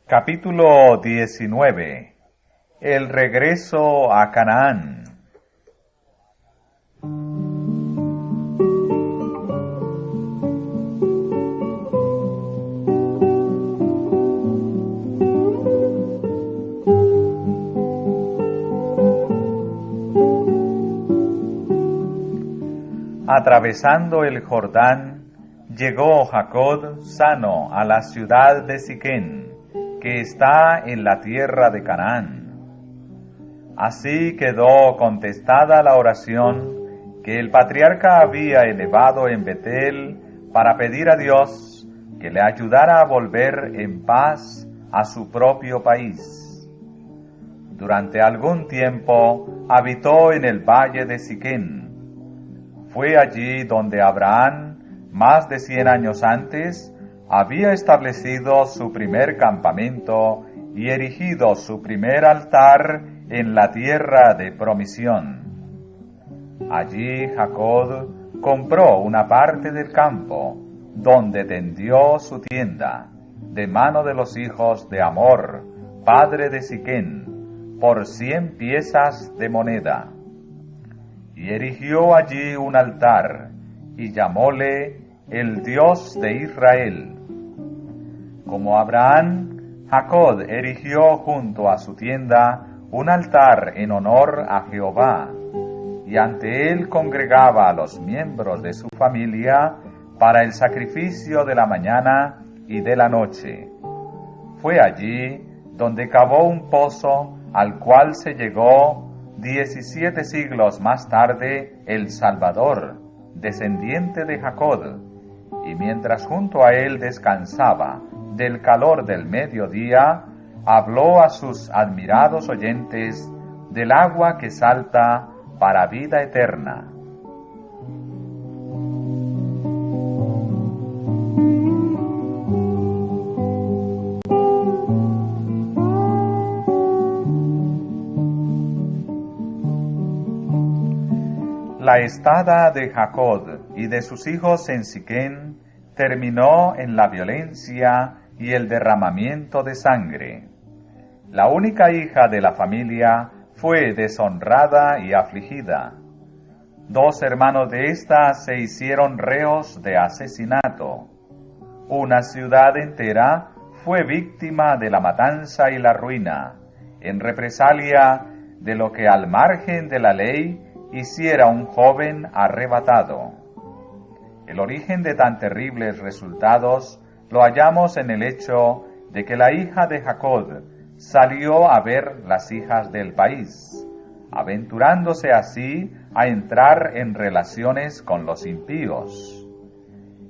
Capítulo 19. El regreso a Canaán. Atravesando el Jordán, llegó Jacob sano a la ciudad de Siquén, que está en la tierra de Canaán. Así quedó contestada la oración que el patriarca había elevado en Betel para pedir a Dios que le ayudara a volver en paz a su propio país. Durante algún tiempo habitó en el valle de Siquén. Fue allí donde Abraham, más de 100 años antes, había establecido su primer campamento y erigido su primer altar en la tierra de promisión. Allí Jacob compró una parte del campo, donde tendió su tienda, de mano de los hijos de Hamor, padre de Siquén, por 100 piezas de moneda. Y erigió allí un altar, y llamóle el Dios de Israel. Como Abraham, Jacob erigió junto a su tienda un altar en honor a Jehová, y ante él congregaba a los miembros de su familia para el sacrificio de la mañana y de la noche. Fue allí donde cavó un pozo al cual se llegó 17 siglos más tarde el Salvador, descendiente de Jacob, y mientras junto a él descansaba del calor del mediodía, habló a sus admirados oyentes del agua que salta para vida eterna. La estada de Jacob y de sus hijos en Siquén terminó en la violencia y el derramamiento de sangre. La única hija de la familia fue deshonrada y afligida. 2 hermanos de ésta se hicieron reos de asesinato. Una ciudad entera fue víctima de la matanza y la ruina, en represalia de lo que al margen de la ley hiciera un joven arrebatado. El origen de tan terribles resultados lo hallamos en el hecho de que la hija de Jacob salió a ver las hijas del país, aventurándose así a entrar en relaciones con los impíos.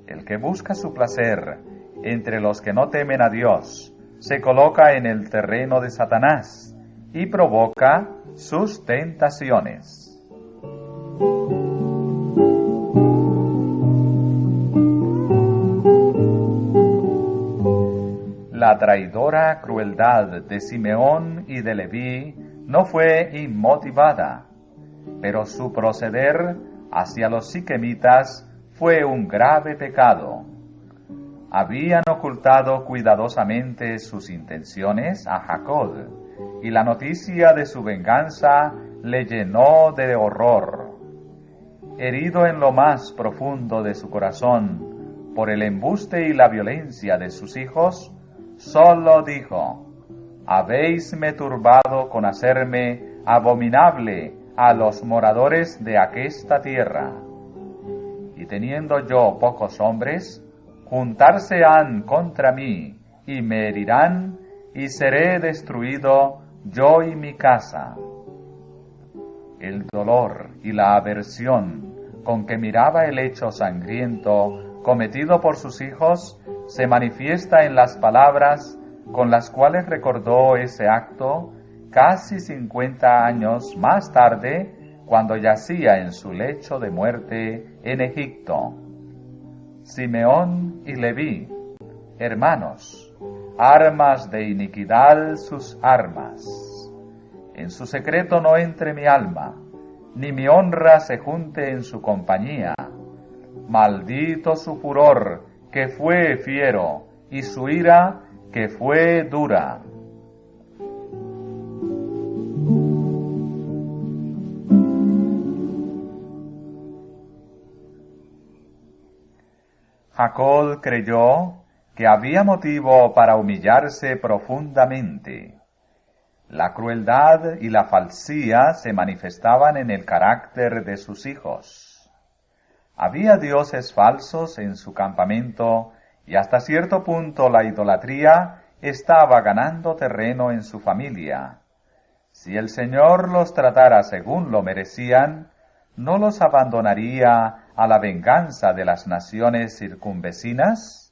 El que busca su placer entre los que no temen a Dios se coloca en el terreno de Satanás y provoca sus tentaciones. La traidora crueldad de Simeón y de Leví no fue inmotivada, pero su proceder hacia los siquemitas fue un grave pecado. Habían ocultado cuidadosamente sus intenciones a Jacob, y la noticia de su venganza le llenó de horror. Herido en lo más profundo de su corazón por el embuste y la violencia de sus hijos, solo dijo: «Habéisme turbado con hacerme abominable a los moradores de aquesta tierra. Y teniendo yo pocos hombres, juntarse han contra mí, y me herirán, y seré destruido yo y mi casa». El dolor y la aversión con que miraba el hecho sangriento cometido por sus hijos se manifiesta en las palabras con las cuales recordó ese acto casi 50 años más tarde, cuando yacía en su lecho de muerte en Egipto. Simeón y Leví, hermanos, armas de iniquidad sus armas. En su secreto no entre mi alma, ni mi honra se junte en su compañía. Maldito su furor, que fue fiero, y su ira, que fue dura. Jacob creyó que había motivo para humillarse profundamente. La crueldad y la falsía se manifestaban en el carácter de sus hijos. Había dioses falsos en su campamento y hasta cierto punto la idolatría estaba ganando terreno en su familia. Si el Señor los tratara según lo merecían, ¿no los abandonaría a la venganza de las naciones circunvecinas?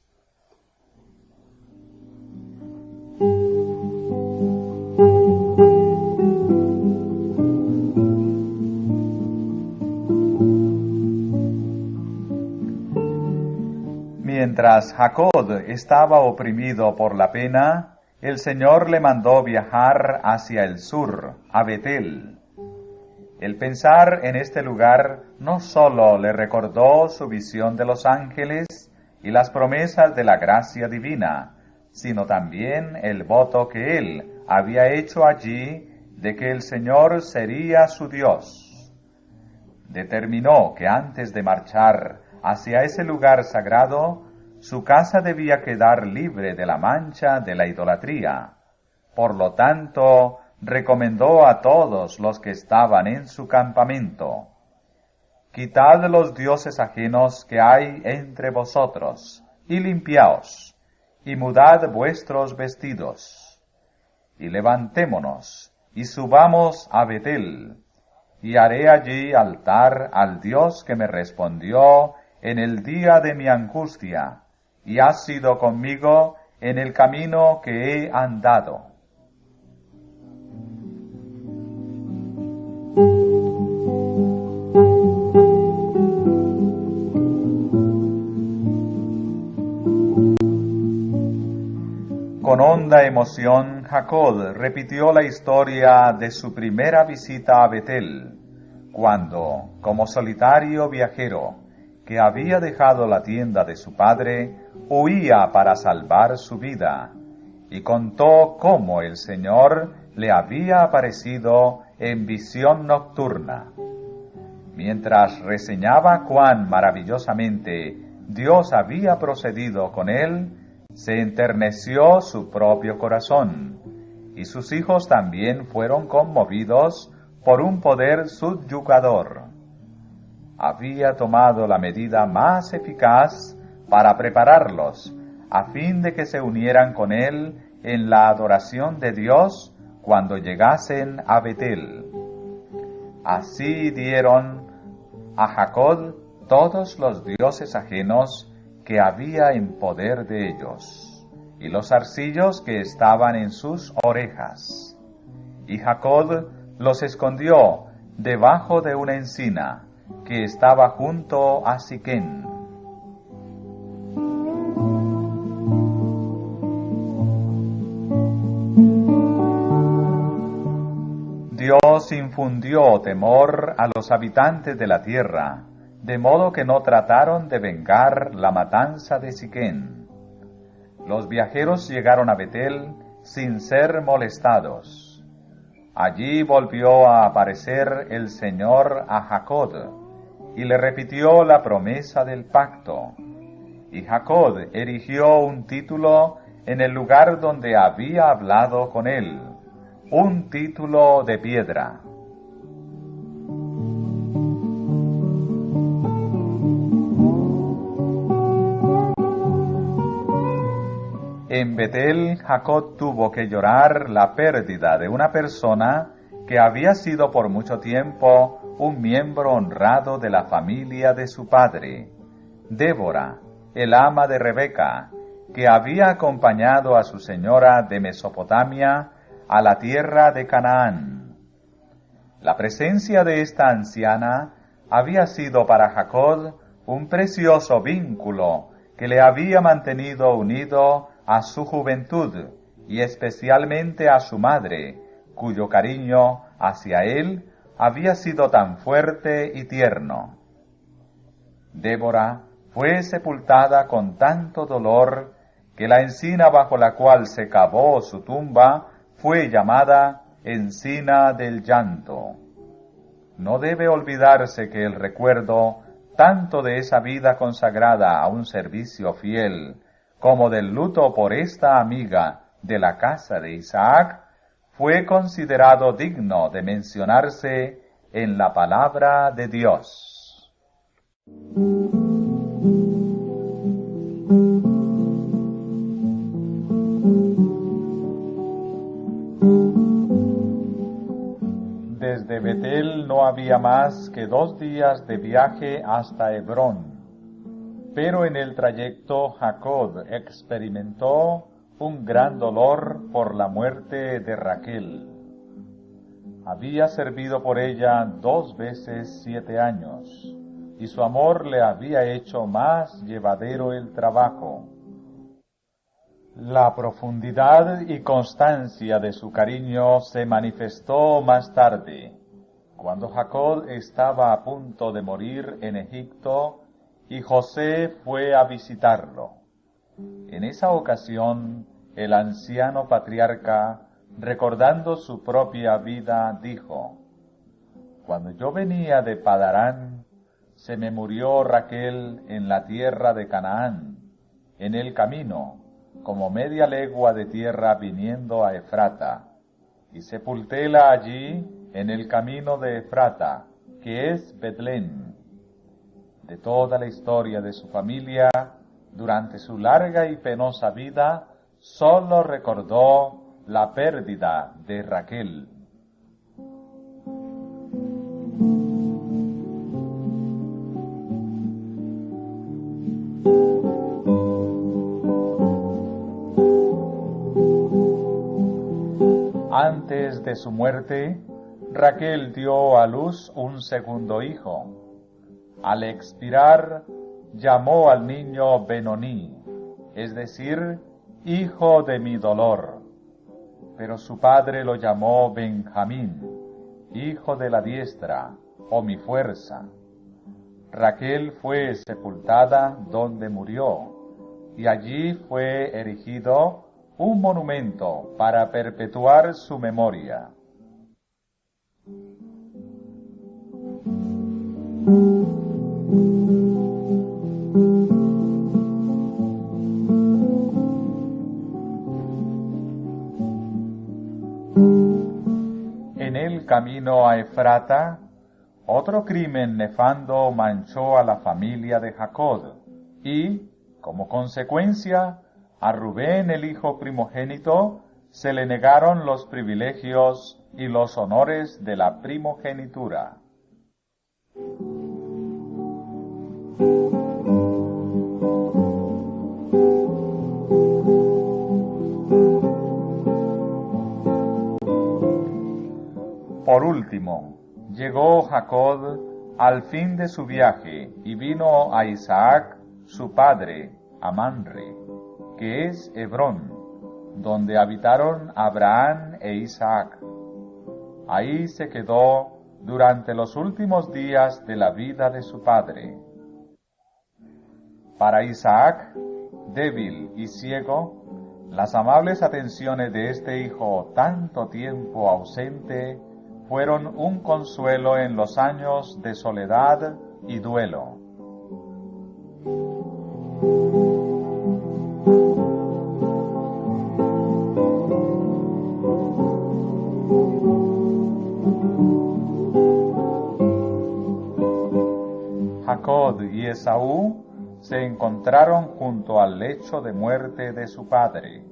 Mientras Jacob estaba oprimido por la pena, el Señor le mandó viajar hacia el sur, a Betel. El pensar en este lugar no sólo le recordó su visión de los ángeles y las promesas de la gracia divina, sino también el voto que él había hecho allí de que el Señor sería su Dios. Determinó que antes de marchar hacia ese lugar sagrado, su casa debía quedar libre de la mancha de la idolatría. Por lo tanto, recomendó a todos los que estaban en su campamento: quitad los dioses ajenos que hay entre vosotros, y limpiaos, y mudad vuestros vestidos. Y levantémonos, y subamos a Betel, y haré allí altar al Dios que me respondió en el día de mi angustia, y ha sido conmigo en el camino que he andado. Con honda emoción, Jacob repitió la historia de su primera visita a Betel, cuando, como solitario viajero, que había dejado la tienda de su padre, huía para salvar su vida, y contó cómo el Señor le había aparecido en visión nocturna. Mientras reseñaba cuán maravillosamente Dios había procedido con él, se enterneció su propio corazón, y sus hijos también fueron conmovidos por un poder subyugador. Había tomado la medida más eficaz para prepararlos, a fin de que se unieran con él en la adoración de Dios cuando llegasen a Betel. Así dieron a Jacob todos los dioses ajenos que había en poder de ellos, y los zarcillos que estaban en sus orejas. Y Jacob los escondió debajo de una encina que estaba junto a Siquén. Dios infundió temor a los habitantes de la tierra, de modo que no trataron de vengar la matanza de Siquén. Los viajeros llegaron a Betel sin ser molestados. Allí volvió a aparecer el Señor a Jacob, y le repitió la promesa del pacto. Y Jacob erigió un título en el lugar donde había hablado con él, un título de piedra. En Betel, Jacob tuvo que llorar la pérdida de una persona que había sido por mucho tiempo un miembro honrado de la familia de su padre, Débora, el ama de Rebeca, que había acompañado a su señora de Mesopotamia a la tierra de Canaán. La presencia de esta anciana había sido para Jacob un precioso vínculo que le había mantenido unido a su juventud y especialmente a su madre, cuyo cariño hacia él había sido tan fuerte y tierno. Débora fue sepultada con tanto dolor que la encina bajo la cual se cavó su tumba fue llamada encina del llanto. No debe olvidarse que el recuerdo tanto de esa vida consagrada a un servicio fiel, como del luto por esta amiga de la casa de Isaac, fue considerado digno de mencionarse en la palabra de Dios. Desde Betel no había más que 2 días de viaje hasta Hebrón, pero en el trayecto Jacob experimentó un gran dolor por la muerte de Raquel. Había servido por ella 2 veces 7 años, y su amor le había hecho más llevadero el trabajo. La profundidad y constancia de su cariño se manifestó más tarde, cuando Jacob estaba a punto de morir en Egipto y José fue a visitarlo. En esa ocasión, el anciano patriarca, recordando su propia vida, dijo: «Cuando yo venía de Padarán, se me murió Raquel en la tierra de Canaán, en el camino, como media legua de tierra viniendo a Efrata, y sepultéla allí en el camino de Efrata, que es Betlén». De toda la historia de su familia, durante su larga y penosa vida, sólo recordó la pérdida de Raquel. Antes de su muerte, Raquel dio a luz un segundo hijo. Al expirar, llamó al niño Benoní, es decir, hijo de mi dolor. Pero su padre lo llamó Benjamín, hijo de la diestra, o mi fuerza. Raquel fue sepultada donde murió, y allí fue erigido un monumento para perpetuar su memoria. En el camino a Efrata, otro crimen nefando manchó a la familia de Jacob y, como consecuencia, a Rubén, el hijo primogénito, se le negaron los privilegios y los honores de la primogenitura. Por último, llegó Jacob al fin de su viaje y vino a Isaac, su padre, a Manre, que es Hebrón, donde habitaron Abraham e Isaac. Ahí se quedó durante los últimos días de la vida de su padre. Para Isaac, débil y ciego, las amables atenciones de este hijo tanto tiempo ausente fueron un consuelo en los años de soledad y duelo. Jacob y Esaú se encontraron junto al lecho de muerte de su padre.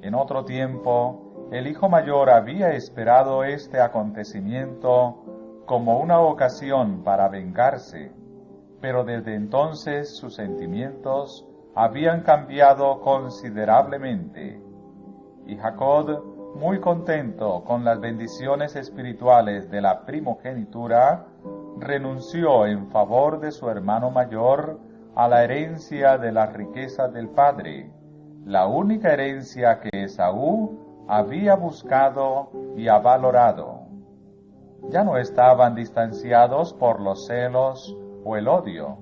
En otro tiempo, el hijo mayor había esperado este acontecimiento como una ocasión para vengarse, pero desde entonces sus sentimientos habían cambiado considerablemente, y Jacob, muy contento con las bendiciones espirituales de la primogenitura, renunció en favor de su hermano mayor a la herencia de las riquezas del padre, la única herencia que Esaú había buscado y ha valorado. Ya no estaban distanciados por los celos o el odio,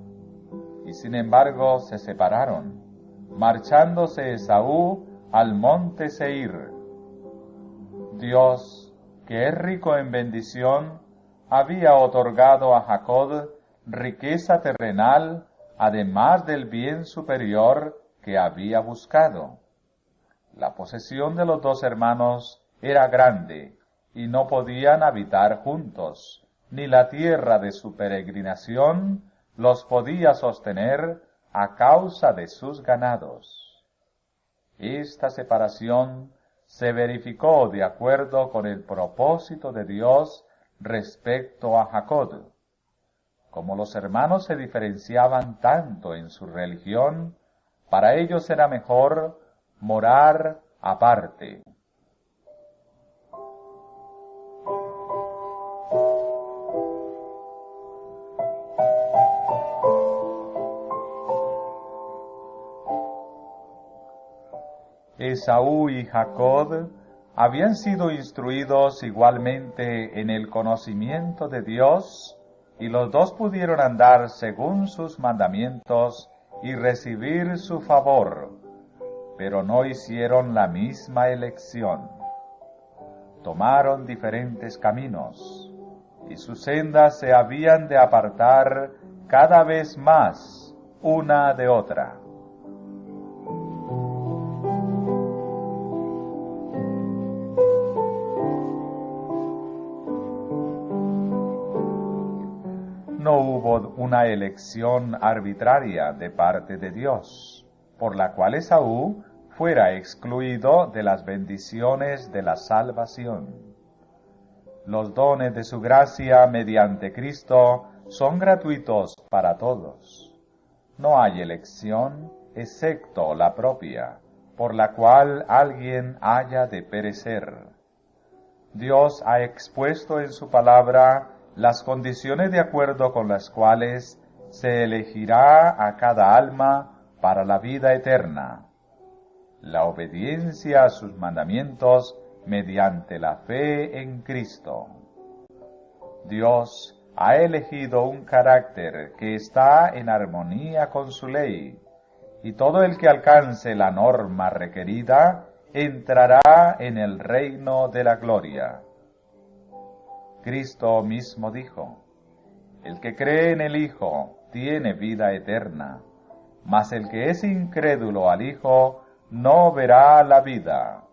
y sin embargo se separaron, marchándose Esaú al monte Seir. Dios, que es rico en bendición, había otorgado a Jacob riqueza terrenal, además del bien superior que había buscado. La posesión de los dos hermanos era grande, y no podían habitar juntos, ni la tierra de su peregrinación los podía sostener a causa de sus ganados. Esta separación se verificó de acuerdo con el propósito de Dios respecto a Jacob. Como los hermanos se diferenciaban tanto en su religión, para ellos era mejor morar aparte. Esaú y Jacob habían sido instruidos igualmente en el conocimiento de Dios, y los dos pudieron andar según sus mandamientos y recibir su favor, pero no hicieron la misma elección. Tomaron diferentes caminos, y sus sendas se habían de apartar cada vez más una de otra. No hubo una elección arbitraria de parte de Dios, por la cual Esaú fuera excluido de las bendiciones de la salvación. Los dones de su gracia mediante Cristo son gratuitos para todos. No hay elección excepto la propia, por la cual alguien haya de perecer. Dios ha expuesto en su palabra las condiciones de acuerdo con las cuales se elegirá a cada alma para la vida eterna: la obediencia a sus mandamientos mediante la fe en Cristo. Dios ha elegido un carácter que está en armonía con su ley, y todo el que alcance la norma requerida entrará en el reino de la gloria. Cristo mismo dijo: el que cree en el Hijo tiene vida eterna, mas el que es incrédulo al Hijo no verá la vida.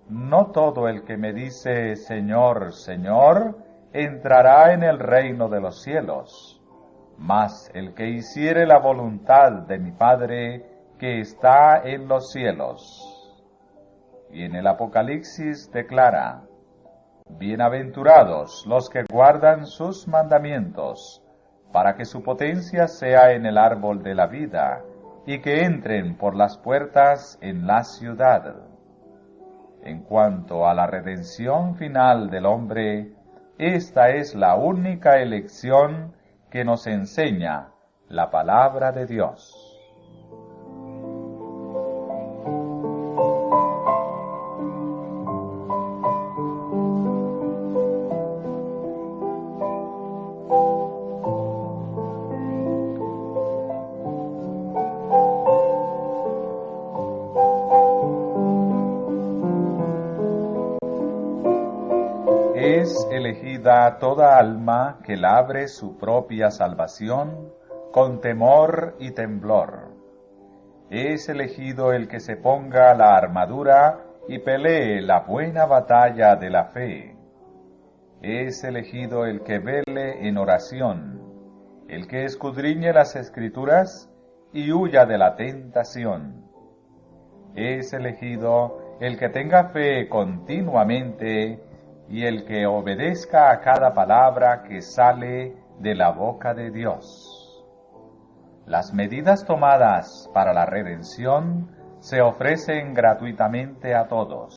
No todo el que me dice Señor, Señor, entrará en el reino de los cielos, mas el que hiciere la voluntad de mi Padre que está en los cielos. Y en el Apocalipsis declara: bienaventurados los que guardan sus mandamientos, para que su potencia sea en el árbol de la vida, y que entren por las puertas en la ciudad. En cuanto a la redención final del hombre, esta es la única elección que nos enseña la palabra de Dios. Es elegida toda alma que labre su propia salvación con temor y temblor. Es elegido el que se ponga la armadura y pelee la buena batalla de la fe. Es elegido el que vele en oración, el que escudriñe las Escrituras y huya de la tentación. Es elegido el que tenga fe continuamente y el que obedezca a cada palabra que sale de la boca de Dios. Las medidas tomadas para la redención se ofrecen gratuitamente a todos,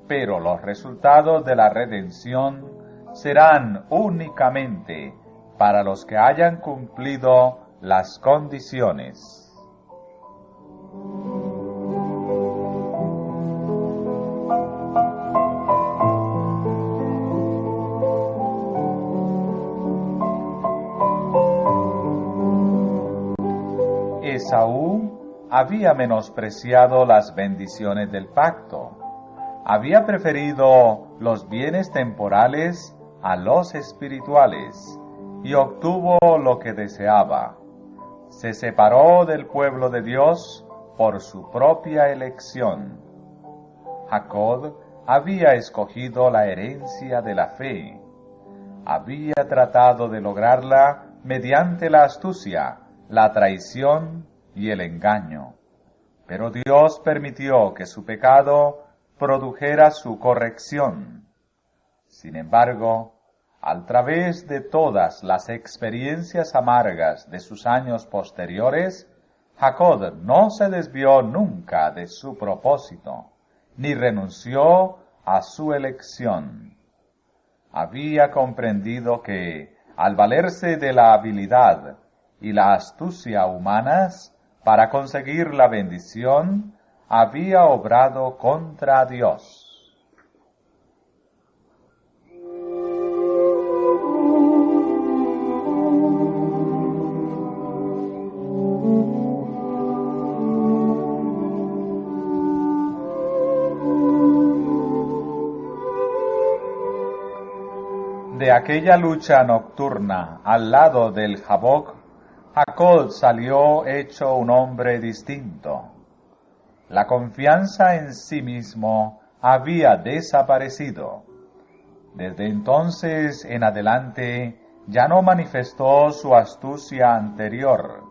pero los resultados de la redención serán únicamente para los que hayan cumplido las condiciones. Esaú había menospreciado las bendiciones del pacto. Había preferido los bienes temporales a los espirituales y obtuvo lo que deseaba. Se separó del pueblo de Dios por su propia elección. Jacob había escogido la herencia de la fe. Había tratado de lograrla mediante la astucia, la traición y el engaño. Pero Dios permitió que su pecado produjera su corrección. Sin embargo, a través de todas las experiencias amargas de sus años posteriores, Jacob no se desvió nunca de su propósito, ni renunció a su elección. Había comprendido que, al valerse de la habilidad y la astucia humanas para conseguir la bendición, había obrado contra Dios. De aquella lucha nocturna al lado del Jabok, Jacob salió hecho un hombre distinto. La confianza en sí mismo había desaparecido. Desde entonces en adelante ya no manifestó su astucia anterior.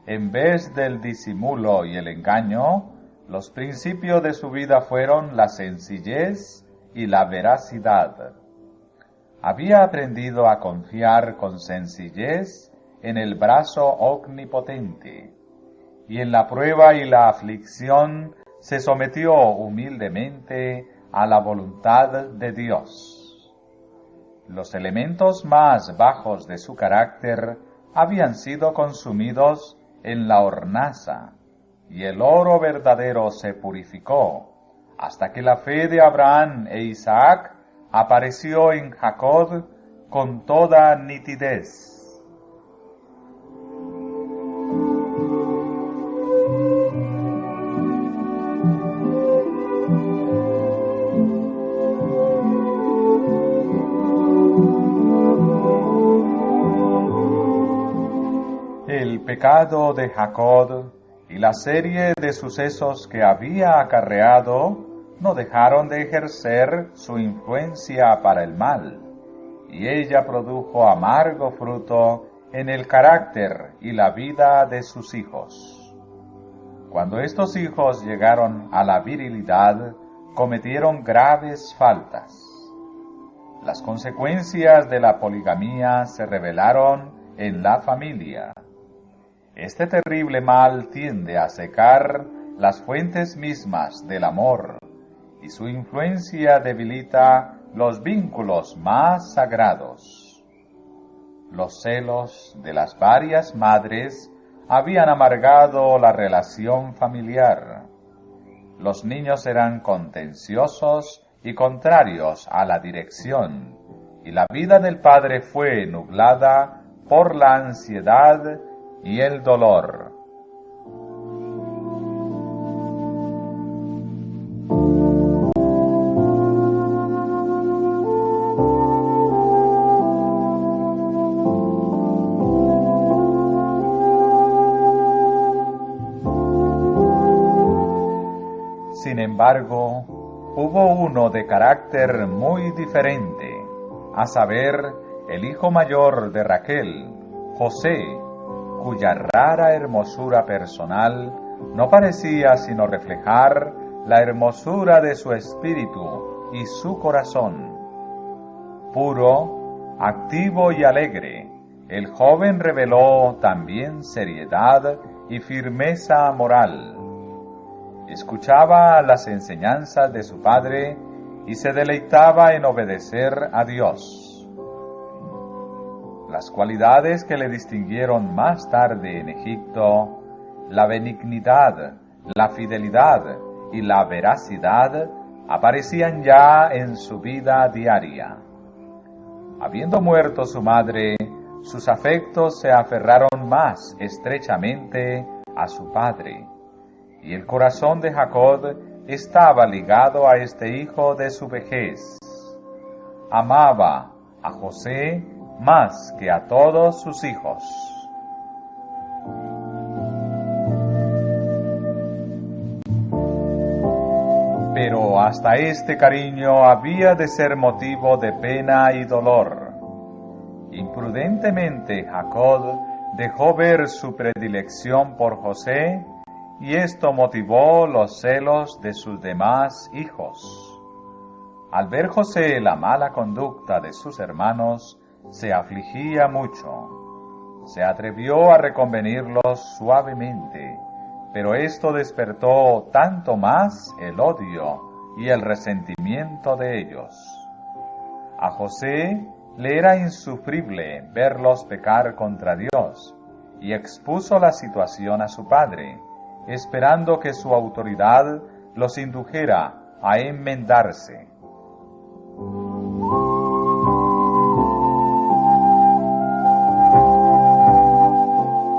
En vez del disimulo y el engaño, los principios de su vida fueron la sencillez y la veracidad. Había aprendido a confiar con sencillez en el brazo omnipotente, y en la prueba y la aflicción se sometió humildemente a la voluntad de Dios. Los elementos más bajos de su carácter habían sido consumidos en la hornaza, y el oro verdadero se purificó, hasta que la fe de Abraham e Isaac apareció en Jacob con toda nitidez. El pecado de Jacob y la serie de sucesos que había acarreado no dejaron de ejercer su influencia para el mal, y ella produjo amargo fruto en el carácter y la vida de sus hijos. Cuando estos hijos llegaron a la virilidad, cometieron graves faltas. Las consecuencias de la poligamía se revelaron en la familia. Este terrible mal tiende a secar las fuentes mismas del amor, y su influencia debilita los vínculos más sagrados. Los celos de las varias madres habían amargado la relación familiar. Los niños eran contenciosos y contrarios a la dirección, y la vida del padre fue nublada por la ansiedad y el dolor. Sin embargo, hubo uno de carácter muy diferente, a saber, el hijo mayor de Raquel, José, cuya rara hermosura personal no parecía sino reflejar la hermosura de su espíritu y su corazón. Puro, activo y alegre, el joven reveló también seriedad y firmeza moral. Escuchaba las enseñanzas de su padre y se deleitaba en obedecer a Dios. Las cualidades que le distinguieron más tarde en Egipto, la benignidad, la fidelidad y la veracidad, aparecían ya en su vida diaria. Habiendo muerto su madre, sus afectos se aferraron más estrechamente a su padre, y el corazón de Jacob estaba ligado a este hijo de su vejez. Amaba a José más que a todos sus hijos. Pero hasta este cariño había de ser motivo de pena y dolor. Imprudentemente Jacob dejó ver su predilección por José, y esto motivó los celos de sus demás hijos. Al ver José la mala conducta de sus hermanos, se afligía mucho. Se atrevió a reconvenirlos suavemente, pero esto despertó tanto más el odio y el resentimiento de ellos. A José le era insufrible verlos pecar contra Dios, y expuso la situación a su padre, esperando que su autoridad los indujera a enmendarse.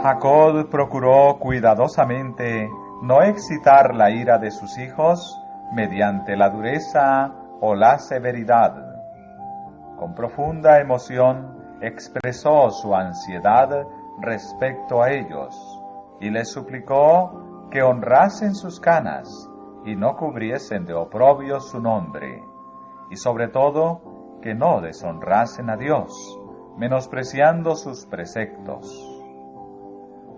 Jacob procuró cuidadosamente no excitar la ira de sus hijos mediante la dureza o la severidad. Con profunda emoción expresó su ansiedad respecto a ellos y les suplicó que honrasen sus canas y no cubriesen de oprobio su nombre, y sobre todo que no deshonrasen a Dios, menospreciando sus preceptos.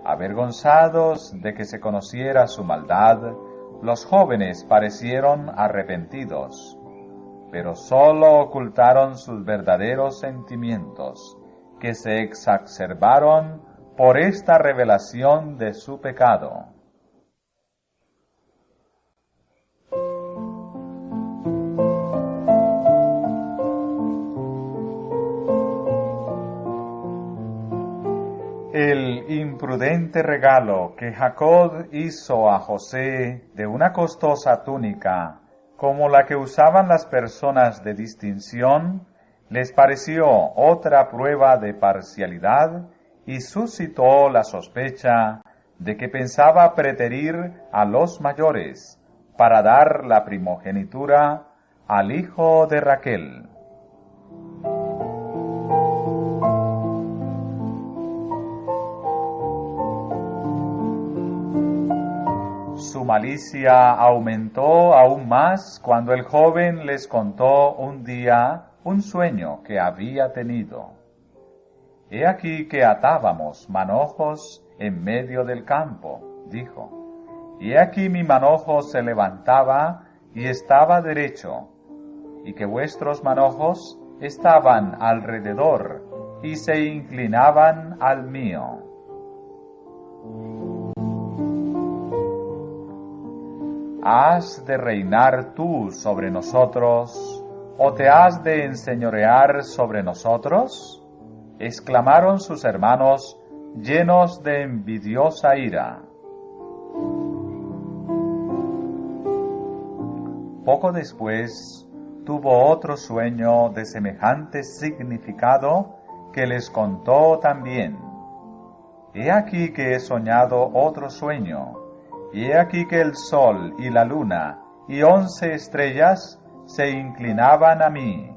Avergonzados de que se conociera su maldad, los jóvenes parecieron arrepentidos, pero sólo ocultaron sus verdaderos sentimientos, que se exacerbaron por esta revelación de su pecado. El imprudente regalo que Jacob hizo a José de una costosa túnica, como la que usaban las personas de distinción, les pareció otra prueba de parcialidad y suscitó la sospecha de que pensaba preterir a los mayores para dar la primogenitura al hijo de Raquel. Su malicia aumentó aún más cuando el joven les contó un día un sueño que había tenido. He aquí que atábamos manojos en medio del campo, dijo, y he aquí mi manojo se levantaba y estaba derecho, y que vuestros manojos estaban alrededor y se inclinaban al mío. ¿Has de reinar tú sobre nosotros, o te has de enseñorear sobre nosotros? Exclamaron sus hermanos, llenos de envidiosa ira. Poco después, tuvo otro sueño de semejante significado que les contó también. He aquí que he soñado otro sueño, y he aquí que el sol y la luna y 11 estrellas se inclinaban a mí.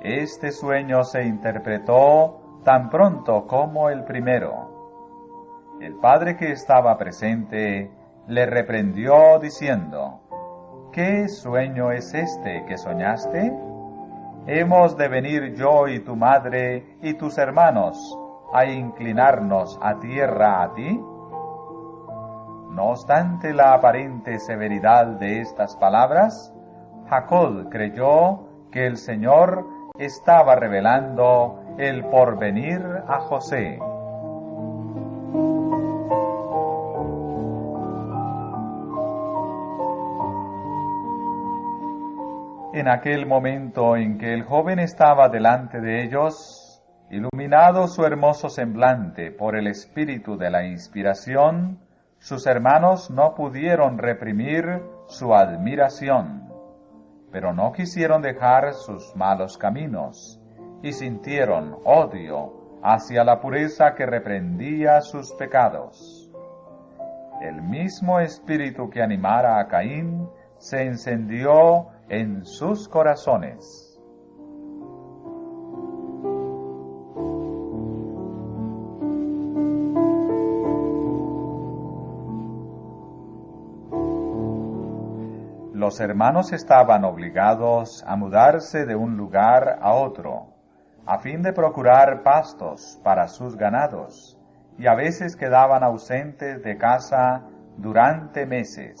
Este sueño se interpretó tan pronto como el primero. El padre que estaba presente le reprendió diciendo, ¿qué sueño es este que soñaste? ¿Hemos de venir yo y tu madre y tus hermanos a inclinarnos a tierra a ti? No obstante la aparente severidad de estas palabras, Jacob creyó que el Señor estaba revelando el porvenir a José. En aquel momento en que el joven estaba delante de ellos, iluminado su hermoso semblante por el espíritu de la inspiración, sus hermanos no pudieron reprimir su admiración, pero no quisieron dejar sus malos caminos, y sintieron odio hacia la pureza que reprendía sus pecados. el mismo espíritu que animara a Caín se encendió en sus corazones. Los hermanos estaban obligados a mudarse de un lugar a otro, a fin de procurar pastos para sus ganados, y a veces quedaban ausentes de casa durante meses.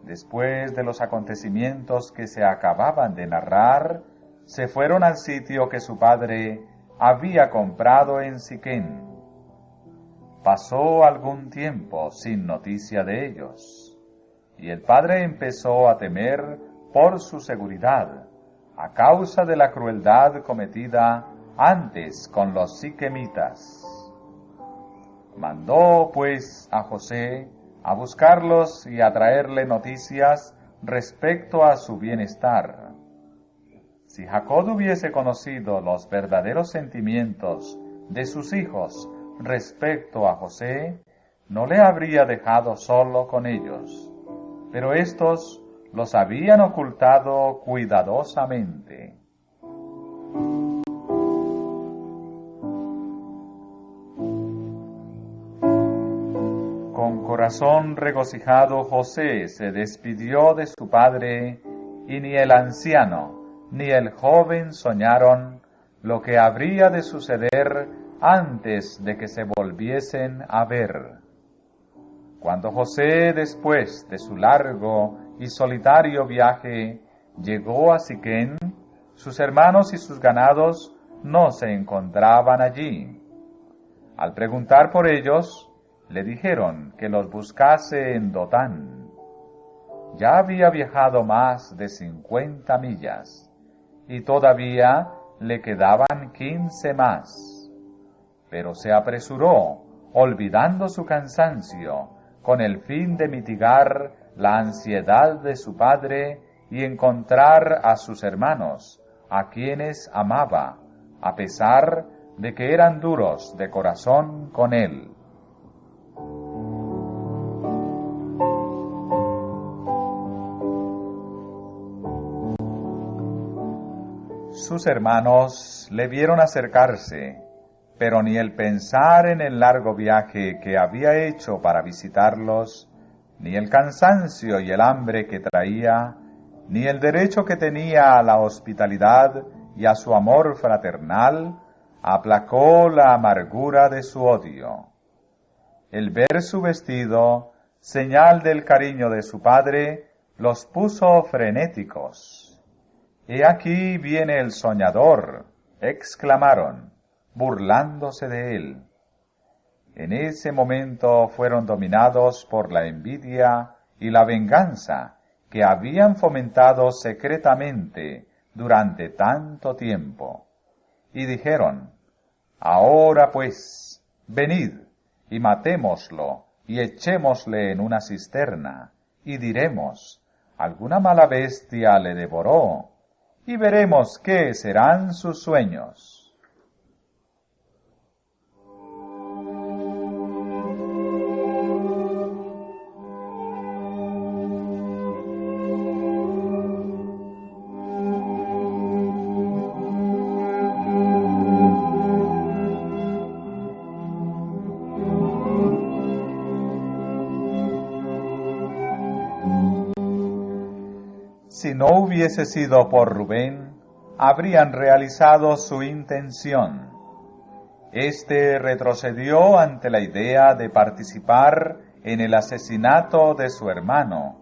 Después de los acontecimientos que se acababan de narrar, se fueron al sitio que su padre había comprado en Siquén. Pasó algún tiempo sin noticia de ellos, y el padre empezó a temer por su seguridad, a causa de la crueldad cometida antes con los siquemitas. Mandó, pues, a José a buscarlos y a traerle noticias respecto a su bienestar. Si Jacob hubiese conocido los verdaderos sentimientos de sus hijos respecto a José, no le habría dejado solo con ellos, pero éstos los habían ocultado cuidadosamente. Con corazón regocijado José se despidió de su padre, y ni el anciano ni el joven soñaron lo que habría de suceder antes de que se volviesen a ver. Cuando José, después de su largo y solitario viaje, llegó a Siquén, sus hermanos y sus ganados no se encontraban allí. Al preguntar por ellos, le dijeron que los buscase en Dotán. Ya había viajado más de 50 millas, y todavía le quedaban 15 más. Pero se apresuró, olvidando su cansancio, con el fin de mitigar la ansiedad de su padre y encontrar a sus hermanos, a quienes amaba, a pesar de que eran duros de corazón con él. Sus hermanos le vieron acercarse, pero ni el pensar en el largo viaje que había hecho para visitarlos, ni el cansancio y el hambre que traía, ni el derecho que tenía a la hospitalidad y a su amor fraternal, aplacó la amargura de su odio. El ver su vestido, señal del cariño de su padre, los puso frenéticos. «He aquí viene el soñador», exclamaron, burlándose de él. En ese momento fueron dominados por la envidia y la venganza que habían fomentado secretamente durante tanto tiempo, y dijeron: «Ahora pues, venid, y matémoslo, y echémosle en una cisterna, y diremos: alguna mala bestia le devoró, y veremos qué serán sus sueños». Si no hubiese sido por Rubén, habrían realizado su intención. Este retrocedió ante la idea de participar en el asesinato de su hermano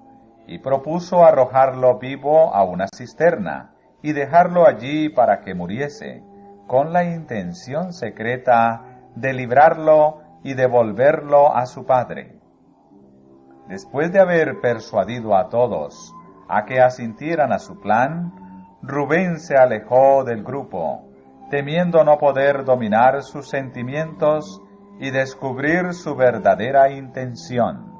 y propuso arrojarlo vivo a una cisterna y dejarlo allí para que muriese, con la intención secreta de librarlo y devolverlo a su padre. Después de haber persuadido a todos a que asintieran a su plan, Rubén se alejó del grupo, temiendo no poder dominar sus sentimientos y descubrir su verdadera intención.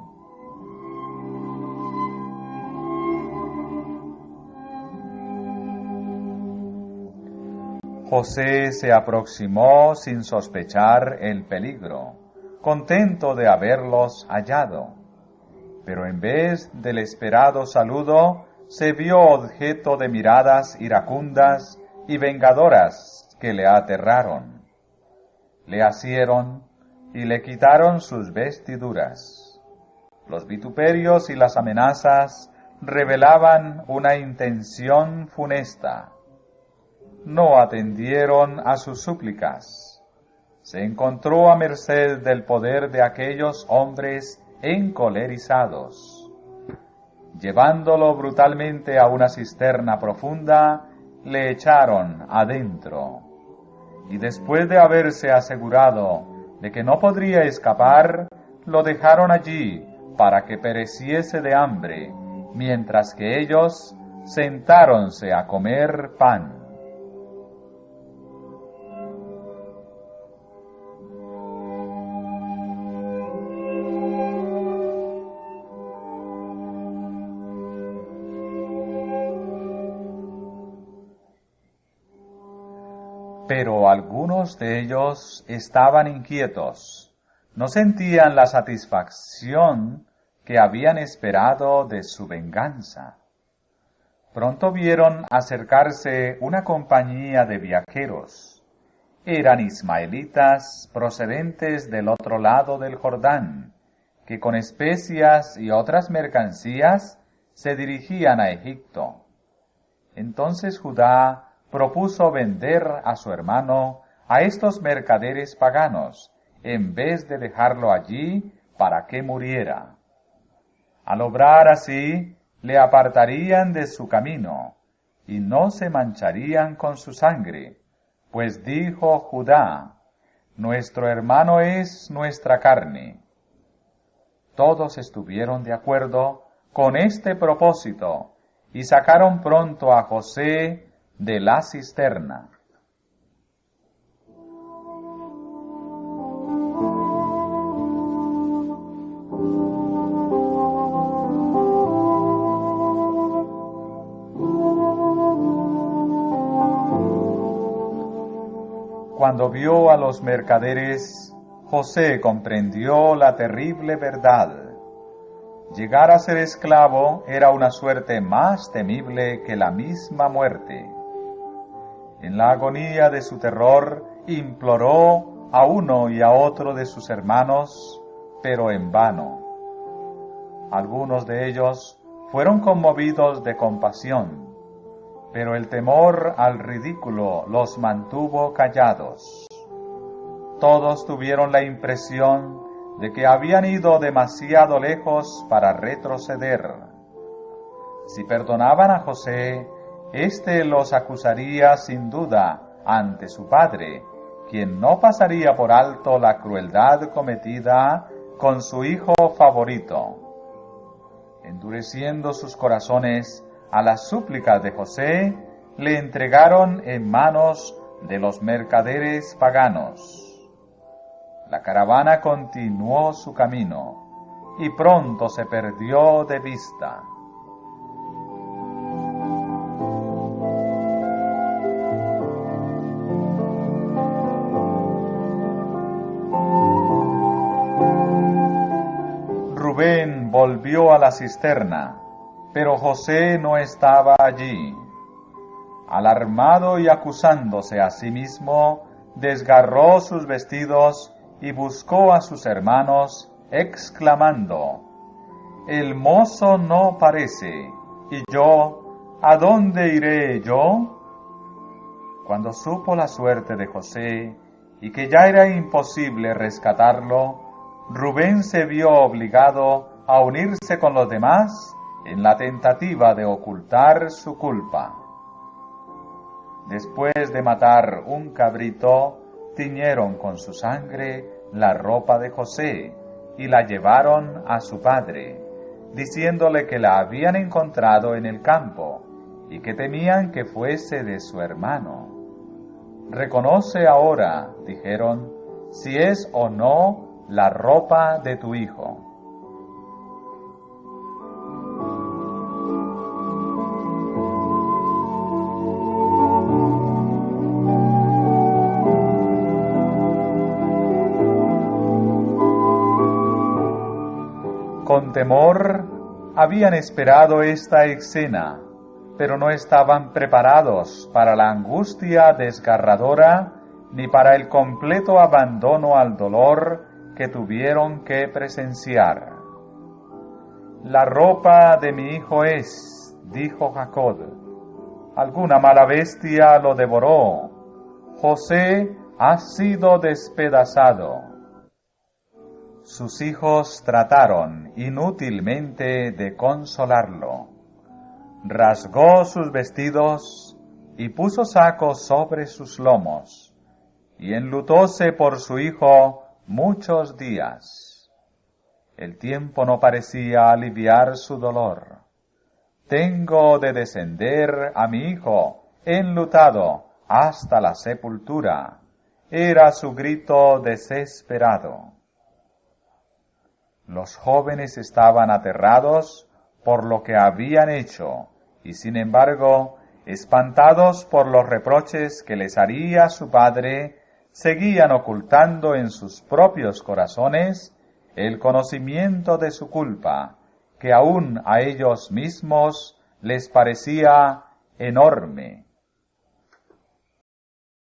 José se aproximó sin sospechar el peligro, contento de haberlos hallado. Pero en vez del esperado saludo, se vio objeto de miradas iracundas y vengadoras que le aterraron. Le asieron y le quitaron sus vestiduras. Los vituperios y las amenazas revelaban una intención funesta. No atendieron a sus súplicas. Se encontró a merced del poder de aquellos hombres encolerizados. Llevándolo brutalmente a una cisterna profunda, le echaron adentro. Y después de haberse asegurado de que no podría escapar, lo dejaron allí para que pereciese de hambre, mientras que ellos sentáronse a comer pan. Pero algunos de ellos estaban inquietos, no sentían la satisfacción que habían esperado de su venganza. Pronto vieron acercarse una compañía de viajeros. Eran ismaelitas procedentes del otro lado del Jordán, que con especias y otras mercancías se dirigían a Egipto. Entonces Judá propuso vender a su hermano a estos mercaderes paganos, en vez de dejarlo allí para que muriera. Al obrar así, le apartarían de su camino, y no se mancharían con su sangre, pues dijo Judá: nuestro hermano es nuestra carne. Todos estuvieron de acuerdo con este propósito, y sacaron pronto a José de la cisterna. Cuando vio a los mercaderes, José comprendió la terrible verdad. Llegar a ser esclavo era una suerte más temible que la misma muerte. En la agonía de su terror, imploró a uno y a otro de sus hermanos, pero en vano. Algunos de ellos fueron conmovidos de compasión, pero el temor al ridículo los mantuvo callados. Todos tuvieron la impresión de que habían ido demasiado lejos para retroceder. Si perdonaban a José, éste los acusaría sin duda ante su padre, quien no pasaría por alto la crueldad cometida con su hijo favorito. Endureciendo sus corazones a las súplicas de José, le entregaron en manos de los mercaderes paganos. La caravana continuó su camino y pronto se perdió de vista. Rubén volvió a la cisterna, pero José no estaba allí. Alarmado y acusándose a sí mismo, desgarró sus vestidos y buscó a sus hermanos, exclamando: «El mozo no parece, y yo, ¿a dónde iré yo?». Cuando supo la suerte de José y que ya era imposible rescatarlo, Rubén se vio obligado a unirse con los demás en la tentativa de ocultar su culpa. Después de matar un cabrito, tiñeron con su sangre la ropa de José y la llevaron a su padre, diciéndole que la habían encontrado en el campo y que temían que fuese de su hermano. «Reconoce ahora», dijeron, «si es o no la ropa de tu hijo». temor habían esperado esta escena, pero no estaban preparados para la angustia desgarradora ni para el completo abandono al dolor que tuvieron que presenciar. La ropa de mi hijo es, dijo Jacob. Alguna mala bestia lo devoró. José ha sido despedazado. Sus hijos trataron inútilmente de consolarlo. Rasgó sus vestidos y puso sacos sobre sus lomos, y enlutóse por su hijo muchos días. El tiempo no parecía aliviar su dolor. Tengo de descender a mi hijo enlutado hasta la sepultura, era su grito desesperado. Los jóvenes estaban aterrados por lo que habían hecho, y sin embargo, espantados por los reproches que les haría su padre, seguían ocultando en sus propios corazones el conocimiento de su culpa, que aún a ellos mismos les parecía enorme.